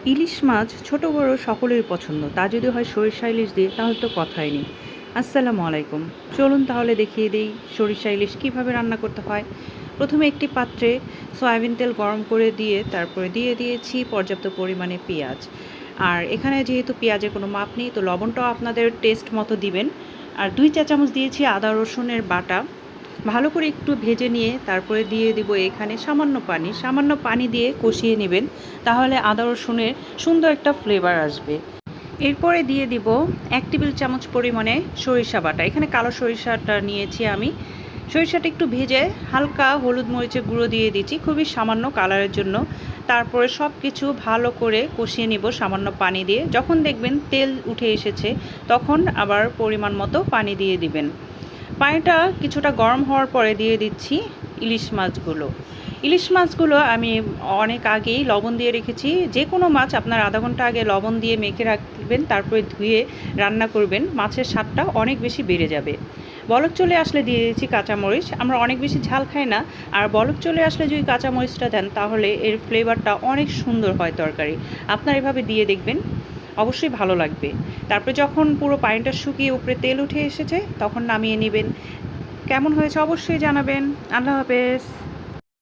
ইলিশ মাছ ছোট বড় সকলেরই পছন্দ। তা যদি হয় সরিষা ইলিশ দিয়ে তাহলে তো কথাই নেই। আসসালামু আলাইকুম। চলুন তাহলে দেখিয়ে দেই সরিষা ইলিশ কীভাবে রান্না করতে হয়। প্রথমে একটি পাত্রে সয়াবিন তেল গরম করে দিয়ে তারপরে দিয়ে দিয়েছি পর্যাপ্ত পরিমাণে পেঁয়াজ। আর এখানে যেহেতু পেঁয়াজের কোনো মাপ নেই তো লবণটাও আপনাদের টেস্ট মতো দিবেন। আর ২ চা চামচ দিয়েছি আদা রসুনের বাটা। ভালো করে একটু ভেজে নিয়ে তারপরে দিয়ে দিব এখানে সামান্য পানি দিয়ে কষিয়ে নেবেন, তাহলে আদা রসুনের সুন্দর একটা ফ্লেভার আসবে। এরপরে দিয়ে দিব ১ টেবিল চামচ পরিমাণে সরিষা বাটা। এখানে কালো সরিষাটা নিয়েছি আমি। সরিষাটা একটু ভেজে হালকা হলুদ মরিচের গুঁড়ো দিয়ে দিচ্ছি খুবই সামান্য কালারের জন্য। তারপরে সব কিছু ভালো করে কষিয়ে নিব সামান্য পানি দিয়ে। যখন দেখবেন তেল উঠে এসেছে তখন আবার পরিমাণ মতো পানি দিয়ে দিবেন। পানিটা কিছুটা গরম হওয়ার পরে দিয়ে দিচ্ছি ইলিশ মাছগুলো। ইলিশ মাছগুলো আমি অনেক আগেই লবণ দিয়ে রেখেছি। যে কোনো মাছ আপনার আধা ঘন্টা আগে লবণ দিয়ে মেখে রাখবেন, তারপরে ধুয়ে রান্না করবেন, মাছের স্বাদটা অনেক বেশি বেড়ে যাবে। বলক চলে আসলে দিয়ে দিচ্ছি কাঁচামরিচ। আমরা অনেক বেশি ঝাল খাই না, আর বলক চলে আসলে যদি কাঁচামরিচটা দেন তাহলে এর ফ্লেভারটা অনেক সুন্দর হয় তরকারি। আপনারা এভাবে দিয়ে দেখবেন, অবশ্যই ভালো লাগবে। তারপরে যখন পুরো পানিটা শুকিয়ে উপরে তেল উঠে এসেছে তখন নামিয়ে নেবেন। কেমন হয়েছে অবশ্যই জানাবেন। আল্লাহ হাফেজ।